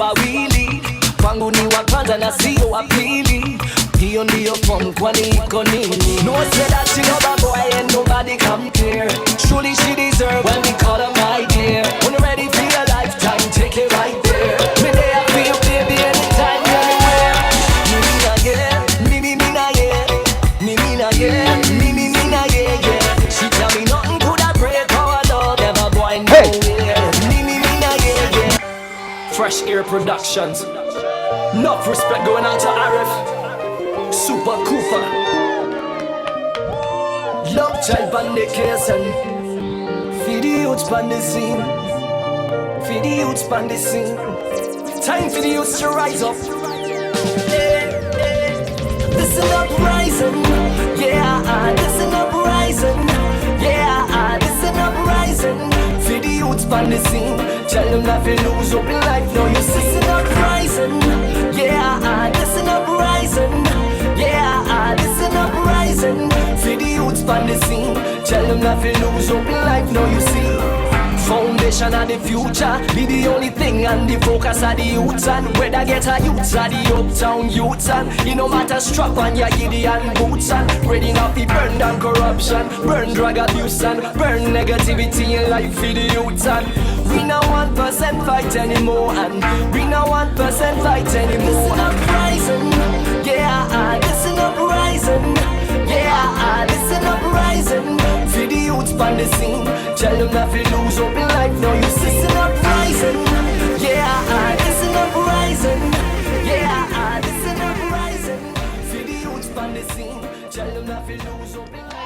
wawili kwangu ni wa kwanza na sio wa pili. Hiyo ndiyo form kwani iko nini? No say that she love a boy and nobody compare. Truly she deserve when we call her my dear. When you're ready for your lifetime, take it right there. Me there I feel baby anytime, anywhere. Me na yeah, me na yeah. Me na yeah, me na yeah, yeah. She tell me nothing could I break our love, never boy nowhere. Me na yeah, yeah. Fresh Air Productions. Enough respect going out to Arif, Super Cooper, Love Child Bandication. Feed the youths pan the scene, feed the youths pan the scene. Time for the youths to rise up. Listen up, rising, yeah. Listen up, rising, yeah. Listen up, rising. Feed the youths pan the scene. Tell them not to lose hope in life. No, you listen up, rising. Yeah, listen up, rising. Yeah, listen up, rising. For the youths on the scene. Tell them not to lose hope in life. No, you see. Foundation of the future be the only thing, and the focus of the youths. And whether get a youths or the uptown youths, and it no matter strap on your Gideon boots, and ready now to burn down corruption, burn drug abuse, and burn negativity in life for the youths. And we no 1% fight anymore, and we no 1% fight anymore. Listen up, rising, yeah. Listen up, rising, yeah. Listen up, rising. For the youths on the scene. Tell them not to lose hope in life. No, you listen up, rising, yeah. Listen up, rising, yeah. Listen up, rising. For the youths on the scene. Tell them not to lose hope in life.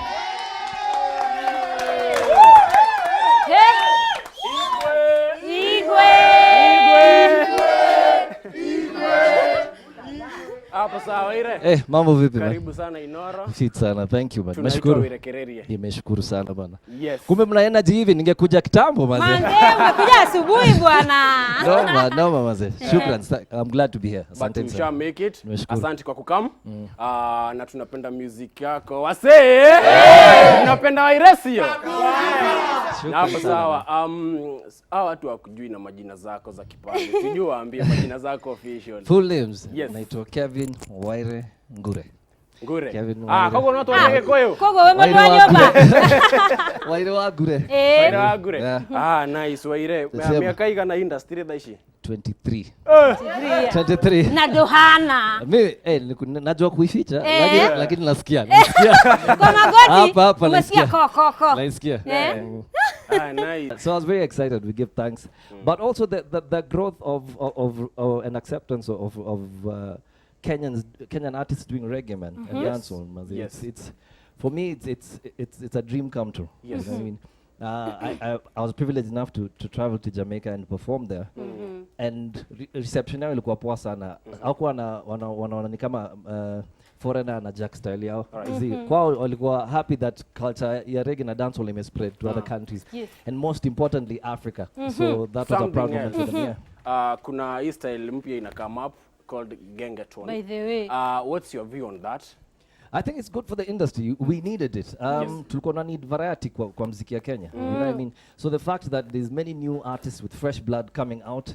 Hapo sawa ile. Mambo vipi bana? Karibu sana Inoro. Fit sana, thank you bana. Nashukuru. Nimeshukuru sana bana. Yes. Kumbe mna energy hivi, ningekuja kitambo mazee. Mande, umekuja asubuhi bwana. No mazee. Shukran. I'm glad to be here. Asante sana. Make it. Asante kwa kukam. Na tunapenda music yako. Wasee. Tunapenda Wairesi hiyo. Hapo sawa. Hawa watu wakujui na majina zako za kipande. Sijui waambie majina zako official. Full names. Yes. Naitwa Kevin Waire Ngure. Ngure. Kevin Waire. Kogo no to wake koyo. Kogo wewe mwanyoba. Waire wa Ngure. Waire wa Ngure. Nice Waire. Miaka igana industry dhaishi. 23. 23. Na Dohana. Mimi najua kuificha lakini nasikia. Kwa magoti. Hapa umesikia koko. Nasikia. Nice. So I was very excited. We give thanks, but also the growth of an acceptance of Kenyan artists doing reggae, man, and dancehall. Yes. It's for me. It's a dream come true. Yes. You know what I mean? I was privileged enough to travel to Jamaica and perform there, and reception yao ilikuwa poa sana. Hakuwa wanaona ni kama foreigner na Jack style yao. Kwao walikuwa happy that culture ya reggae na dancehall ime spread to other countries, and most importantly Africa. So that was a proud moment for them. Kuna hii style mpya ina come up called Gengetone. By the way, what's your view on that? I think it's good for the industry. We needed it. Tulikuwa na need variety kwa muziki ya Kenya. You know what I mean? So the fact that there's many new artists with fresh blood coming out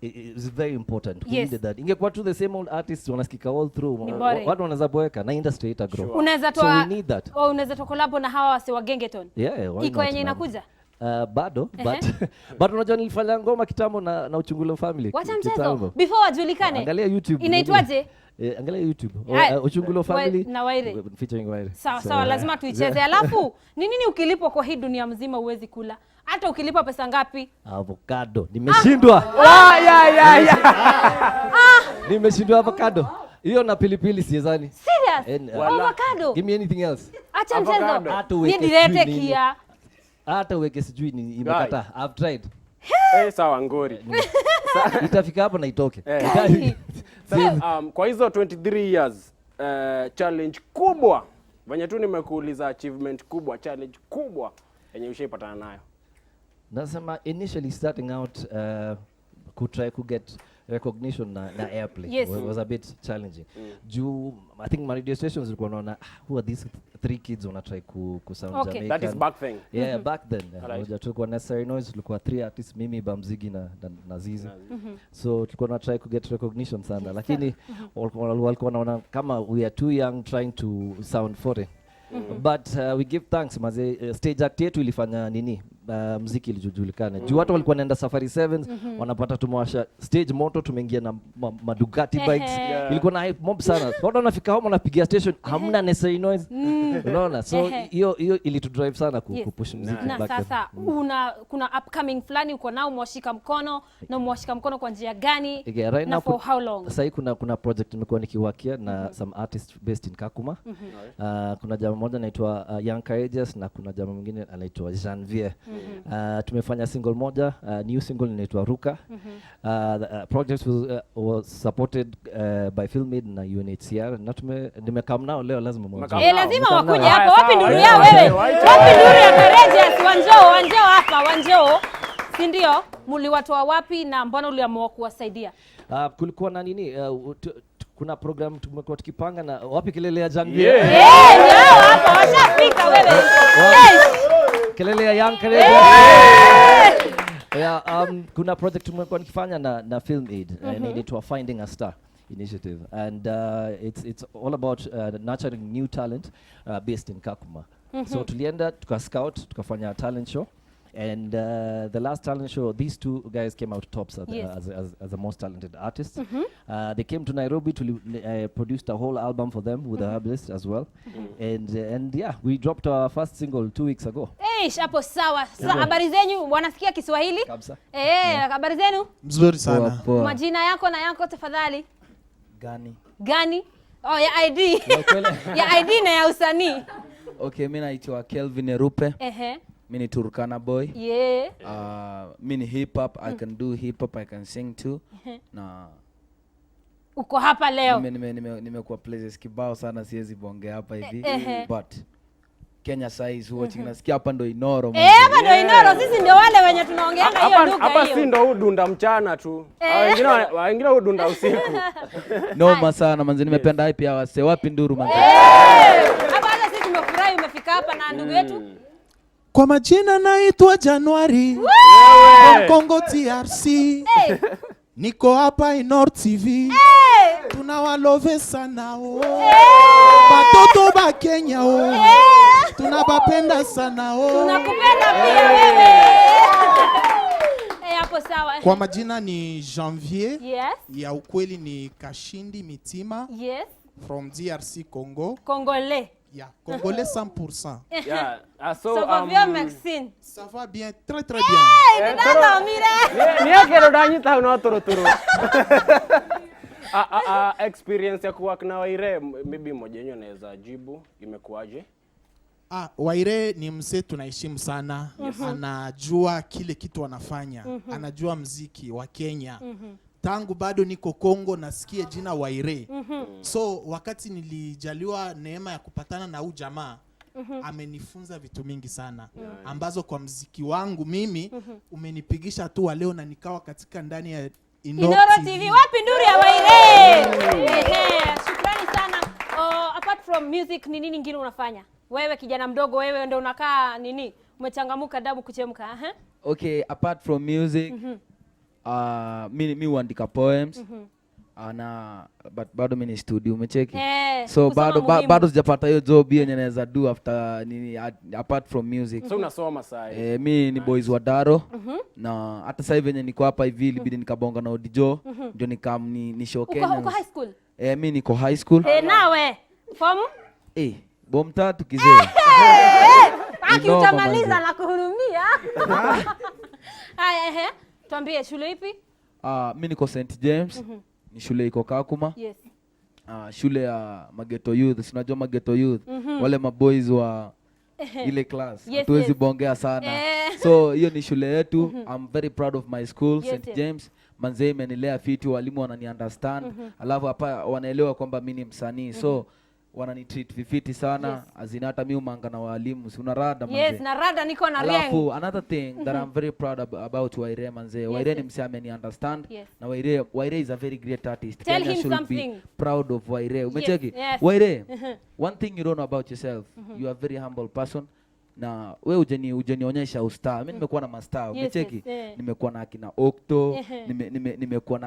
is very important. We needed that. Ingekuwa tu the same old artists wanasikika all through. Watu wanaweza boeka na industry ita grow. So we need that. Unaweza toa collab na hawa wase wa Gengetone. Iko yenye inakuja? Bado but unajua nilifanya ngoma kitambo na Uchungulo family. Wacha mchezo before wajulikane. Angalia YouTube. Inaitwaje? Angalia YouTube. Uchungulo family na Waire. Featuring Waire. Sawa, lazima tuicheze. Alafu ni nini ukilipwa kwa hii dunia mzima uwezi kula? Hata ukilipwa pesa ngapi? Avocado. Nimeshindwa. Nimeshindwa avocado. Hiyo na pilipili siezani. Serious? Avocado. Give me anything else. Acha mchezo. Ni direte kia. Hata uweke sijui ni imekata. I've tried. Sawa ngori. Itafika hapo na itoke. Kwa hizo 23 years challenge kubwa. Venye tu nimekuuliza achievement kubwa, challenge kubwa yenye ushaipatana nayo. Nasema initially starting out could try to get recognition na airplay. Yes. Was a bit challenging. Juu I think my radio stations zilikuwa naona who are these 3 kids wanna try ku sound Okay. Jamaican. That is back thing. Yeah, back then. Alright. Tulikuwa Necessary Noise, tulikuwa 3 artists, mimi, Bamzigi na Zizi. So tulikuwa na try to get recognition sana, lakini walikuwa wanaona kama we are too young trying to sound foreign. But we give thanks maze, stage act yetu ilifanya nini, muziki ilijulikana. Juu watu walikuwa naenda Safari 7s, wanapata tumewasha stage moto, tumeingia na Madugati bikes. Ilikuwa na hype mob sana. Watu wanafika home wanapigia station, hamna Necessary Noise. Unaona? So hiyo ilitudrive sana kupush muziki Na back then. sasa kuna upcoming fulani uko nao mwashika mkono, na mwashika mkono kwa njia gani? Yeah, right na now for how long? Sasa kuna project nimekuwa nikiwakia na some artists based in Kakuma. Kuna jamaa mmoja anaitwa Young Courageous na kuna jamaa mwingine anaitwa Janvier. Tumefanya single moja, new single inaitwa Ruka. The project was supported by Filmid na UNHCR na nimekam nao leo, lazima mwanzo. Lazima Mkam wakuje nao. hapa. Sawa, Wapi nduru sawa, yao wewe? sawa, Wapi nduru ya Courageous? Wanjoo hapa, wanjoo. Si ndio? Muliwatoa wapi na mbona uliamua kuwasaidia? Kulikuwa na nini, kuna program tumekuwa tukipanga na wapi kelele ya Yeah. Janvier. Ndio hapa washafika wewe. Kelele ya Young Courageous. Yeah, kuna project tumekuwa nikifanya na Filmid inaitwa Finding a Star initiative, and it's all about nurturing new talent based in Kakuma. So tulienda tukascout, tukafanya talent show, and the last talent show these 2 guys came out tops as the most talented artists. They came to Nairobi to produced a whole album for them with the Herbalist as well. And yeah, we dropped our first single 2 weeks ago. Hapo sawa. Sasa habari zenyu, wanasikia Kiswahili? Kabisa. Habari zenu? Mzuri sana. Poa. Majina yako na yako tafadhali? Gani? Oh, ya ID. Ya ID na ya usanii. Okay, mimi naitwa Kelvin Erupe. Mimi ni Turkana boy. Yeah. Mimi ni hip hop, I can do hip hop, I can sing too. Na Uko hapa leo. nimekuwa places kibao sana, siwezi bonge hapa hivi. But Kenya size watching, nasikia hapa ndo Inoro. Hapa ndo Inoro, sisi ndio wale wenye tunaongeanga hiyo lugha hiyo. Hapa si ndo udunda mchana tu. Wengine udunda usiku. Noma sana manzi, nimependa hype ya wase. Wapi nduru manzi? Hapa hata sisi tumefurahi umefika hapa na ndugu yetu. Kwa majina naitwa Januari Kongo TRC. Niko hapa Inor TV. Tunawalove sana batoto ba Kenya tunabapenda sana Tunakupenda pia wewe. Hapo sawa. Kwa majina ni Janvier. Yes. Ya ukweli ni Kashindi Mitima. Yes. From DRC Congo. Congolais. Yeah, Congolais 100%. Yeah. Ça va bien, Maxine? Ça va bien, très très bien. Ndio mire. Ni yake ndo danyita unaotoro. Experience ya kuwork na Waire, maybe mmoja wenu anaweza jibu, imekuaje? Waire ni mzee tunaheshimu sana. Anajua kile kitu anafanya. Anajua mziki wa Kenya. Tangu bado niko Kongo nasikia jina Waire. So wakati nilijaliwa neema ya kupatana na huyu jamaa, amenifunza vitu mingi sana ambazo kwa mziki wangu mimi umenipigisha tu leo na nikawa katika ndani ya Inoro TV. Wapi nduru ya Waire? Shukrani sana. Apart from music, ni nini nyingine unafanya? Wewe kijana mdogo, wewe ndio unakaa nini? Umechangamuka damu kuchemka. Okay, apart from music, mimi huandika poems. But bado mimi ni studio, umecheki? So bado sijapata hiyo job yenye naweza do after nini, apart from music. So unasoma sasa. Mimi ni boys wa Daro. Na hata sasa hivi yenye niko hapa hivi ilibidi nikabonga na Odijo ndio ni show Kenya. Uko high school? Mimi niko high school. Nawe form? Bom 3 kizee. Utamaliza na kuhurumia. Haya, tuambie shule ipi? Mimi niko St James. Ni shule iko Kakuma. Yes. Shule ya Mageto Youth. Unajua Mageto Youth? Wale maboys wa ile class. Hatuwezi bongea sana. So hiyo ni shule yetu. I'm very proud of my school, St James. Manze imenilea fiti, walimu wanani understand. Alafu hapa wanaelewa kwamba mimi ni msanii. So wananitreat vifiti sana azina hata mimi umanga na walimu si unarada manze. Yes, na rada niko na riang. Alafu another thing that I'm very proud about Waire manze. Waire ni msee ameni understand na Waire is a very great artist. Tell Kenya him should something. be proud of Waire. Umecheki? Yes. Waire, one thing you don't know about yourself, you are a very humble person. Na we ujenionyesha ustaa. Mimi nimekuwa na mastaa, umecheki? Nimekuwa na akina Okto, nimekuwa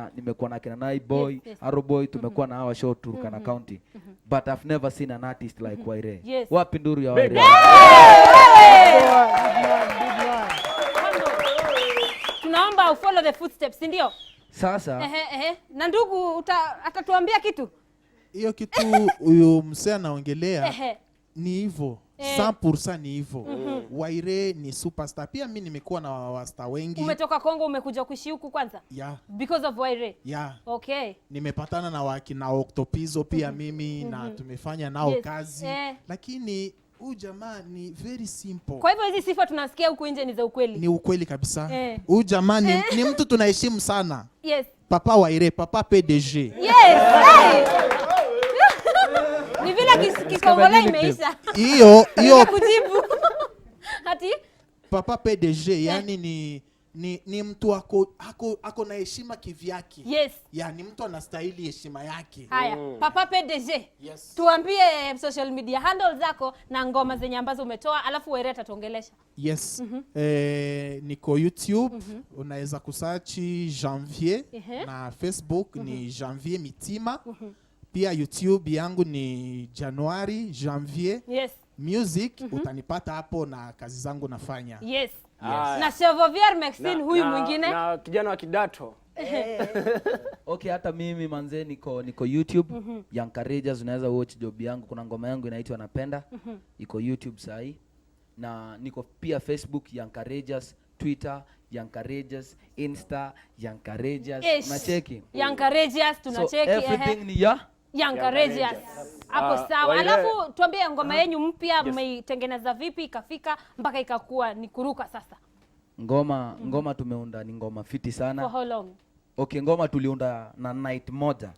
na akina Naiboy, Aroboy, tumekuwa na hawa show Turkana County. But I've never seen an artist like Waire. Wapi nduru ya Waire? Tunaomba follow the footsteps, ndio? Sasa na ndugu atatuambia kitu? Hiyo kitu huyo msee anaongelea ni hivyo. 100% ni hivyo. Waire ni superstar. Pia mimi nimekuwa na wasta wengi. Umetoka Kongo umekuja kuishi huku kwanza? Because of Waire? Okay. Nimepatana na wakina Octopizo pia mimi na tumefanya nao kazi. Lakini huyu jamaa ni very simple. Kwa hivyo hizi sifa tunasikia huku nje ni za ukweli? Ni ukweli kabisa. Huyu jamaa ni mtu tunaheshimu sana. Papa Waire, papa PDG. Ni vile Kikongole imeisha. Hiyo kujibu. Hati papa PDG yani ni mtu ako na heshima kivyake. Ni mtu anastahili heshima yake. Haya, papa PDG. Tuambie social media handle zako na ngoma zenye ambazo umetoa alafu Waire atatuongelesha. Niko YouTube, unaweza kusearch Janvier na Facebook ni Janvier Mitima. Pia YouTube yangu ni January Janvier Music. Utanipata hapo na kazi zangu nafanya. Na Chevovier Maxine huyu mwingine na kijana wa Kidato. Okay, hata mimi manze niko YouTube. Young Courageous, unaweza watch job yangu. Kuna ngoma yangu inaitwa Napenda. Iko YouTube sahi. Na niko pia Facebook Young Courageous, Twitter Young Courageous, Insta Young Courageous. Unacheki? Young Courageous tunacheki. Everything ni Young Courageous. Hapo sawa. Alafu tuambie ngoma yenu mpya mmeitengeneza vipi ikafika mpaka ikakuwa ni kuruka sasa? Ngoma tumeunda ni ngoma fiti sana. For how long? Okay, ngoma tuliunda na night moja.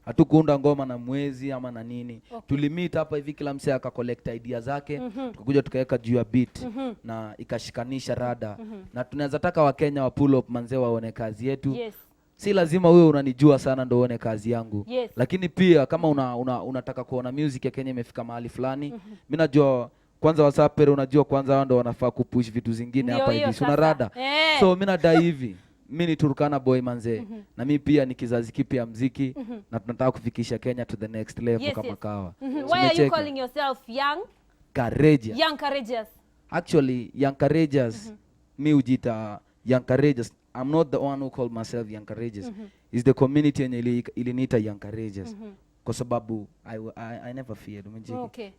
Hatukuunda ngoma na mwezi ama na nini. Tulimeet hapa hivi kila msee akacollect idea zake. Tukakuja tukaweka juu ya beat na ikashikanisha rada. Na tunaweza taka Wakenya wa pull up manze waone kazi yetu. Si lazima wewe unanijua sana ndio uone kazi yangu. Lakini pia kama unataka kuona music ya Kenya imefika mahali fulani, mimi najua kwanza wasapere unajua kwanza wao ndio wanafaa kupush vitu zingine hapa hivi. Una rada. So mimi nadai hivi. Mimi ni Turkana boy manze. Na mimi pia ni kizazi kipya muziki na tunataka kufikisha Kenya to the next level kama kawa. Why are you calling yourself Young Courageous? Young Courageous. Actually, Young Courageous, mimi ujita Young Courageous. I'm not the one who called myself Young Courageous. It's the community yenye iliniita Young Courageous. Kwa sababu I never feared.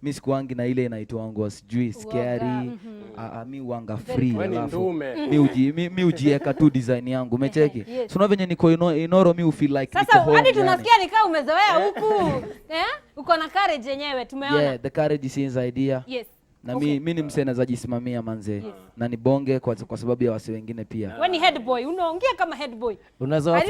Mimi sikuangi na ile inaitwa wangu sijui scary. Mimi wanga free. Mimi ujieka tu design yangu. Umecheki? So na venye niko Inoro mimi feel like sasa hadi tunasikia nikaa umezoea huku. Uko na courage yenyewe tumeona. The courage is inside here. Na mimi ni msee naweza jisimamia manze. Na ni bonge kwa sababu ya wase wengine pia. Wewe ni head boy, unaongea kama head boy. Unaweza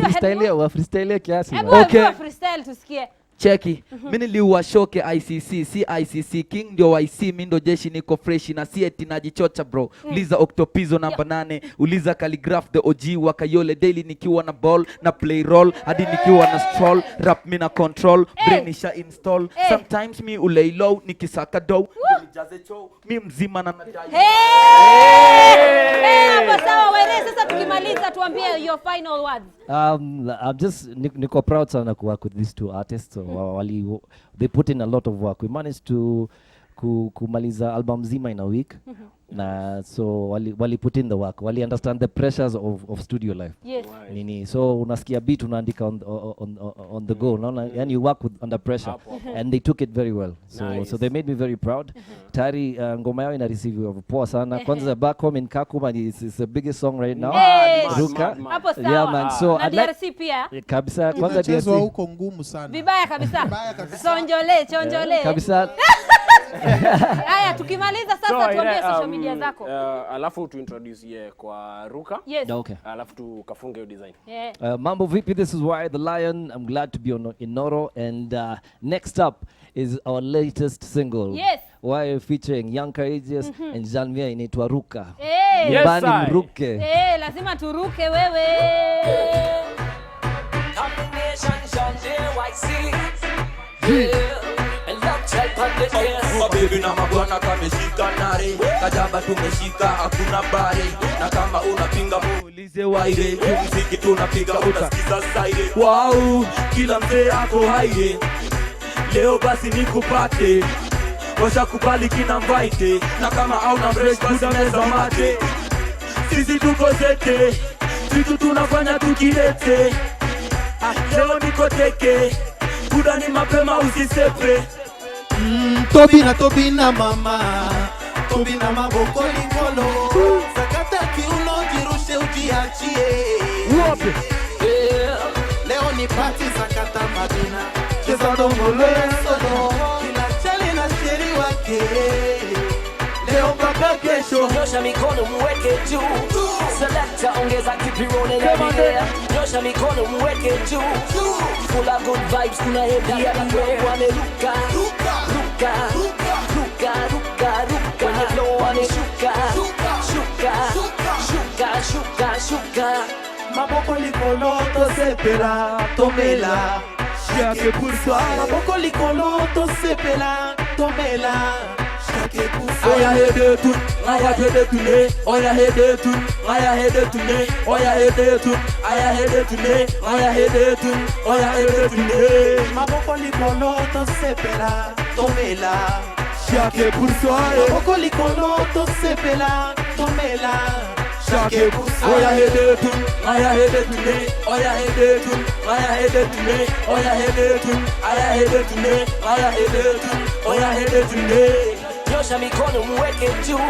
freestyle kiasi. Okay. Freestyle tusikie. Cheki, mimi niliwashoke ICC, si ICC King ndio YC, mimi ndo jeshi niko fresh na si eti najichocha bro. Uliza Octopizo namba 8, uliza Calligraph the OG wa Kayole daily nikiwa na ball na play role hadi nikiwa na stroll rap mimi na control brain isha install sometimes me ulay low nikisaka dough nijaze chow mimi mzima na nadai. Hapo sawa Waire, sasa tukimaliza tuambie your final words. I'm just niko proud sana to work with these two artists. They put in a lot of work. We managed to kumaliza album zima in a week. Na so wali put in the work. Wali understand the pressures of studio life. Nini so unasikia beat unaandika on the go. And you work under pressure. And they took it very well. So they made me very proud. Tari ngoma yao ina receive poa sana. Kwanza Back Home in Kakuma is the biggest song right now. Ruka. Yeah man. So na DRC pia. Kabisa kwanza DRC. Huko ngumu sana. Vibaya kabisa. Chonjole. Kabisa. Haya, tukimaliza sasa tuambie social media zako. Alafu tu introduce kwa Ruka. Yes. Okay. Alafu tukafunge hiyo design. Yeah. Mambo vipi, this is Why the Lion. I'm glad to be in Noro, and next up is our latest single. Yes. Why featuring Young Courageous and Janvia inaitwa Ruka. Yes, Bani mruke. Lazima turuke wewe. Mabibi na mabwana kameshika nare, kajaba tumeshika hakuna bare, na kama unapinga muulize Waire, muziki tunapiga utasikiza zaire. Wow, kila mzee ako haire, leo basi nikupate, washakubali kina mvaite, na kama hauna mresh basi meza mate. Sisi tuko zete, vitu tunafanya tukilete, leo niko teke, buda ni mapema usisepe. Tobi na mama, Tobi na maboko likolo, sakata kiuno jirushe ujiachie. Leo ni party sakata madina, cheza dongolo solo, kila chali na sheri wake. Leo mpaka kesho, nyosha mikono muweke juu, selecta ongeza keep rolling everywhere. Nyosha mikono muweke juu, full of good vibes kuna everywhere. Wameruka, ruka, ruka, ruka, ruka, kwenye flow wameshuka, shuka, shuka, shuka, shuka. Maboko likolo tosepela, tomela, chaque pour soi. maboko likolo tosepela, tomela. Oya hede tun, aya hede tune, oya hede tun, aya hede tune, oya hede tun, aya hede tune, oya hede tun, oya hede tune. Maboko likolo tosepela, tomela. Chaque pour soi. Maboko likolo tosepela, tomela. Chaque pour soi. Oya hede tun, aya hede tune, oya hede tun, aya hede tune, oya hede tun, aya hede tune, oya hede tun, oya hede tune. Nyosha mikono muweke juu,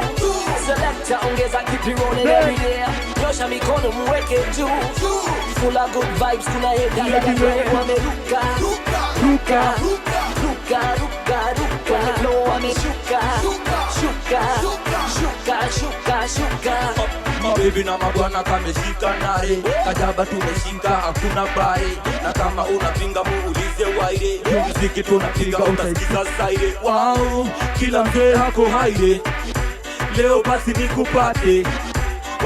selecta ongeza keep rolling everywhere. Nyosha mikono muweke juu, full of good vibes kuna everywhere. Wameruka, ruka, ruka, ruka, ruka, kwenye flow wameshuka, shuka, shuka, shuka, shuka. Mabibi na mabwana kameshika nare, kajaba tumeshika hakuna bare, na kama unapinga muulize Waire, muziki tunapiga utasikiza zaire. Wow, kila mzee hako haire, leo basi nikupate,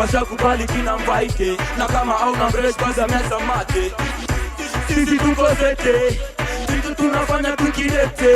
washakubali kina mvaite, na kama hauna mresh basi meza mate. Sisi tuko zete, vitu tunafanya tukilete.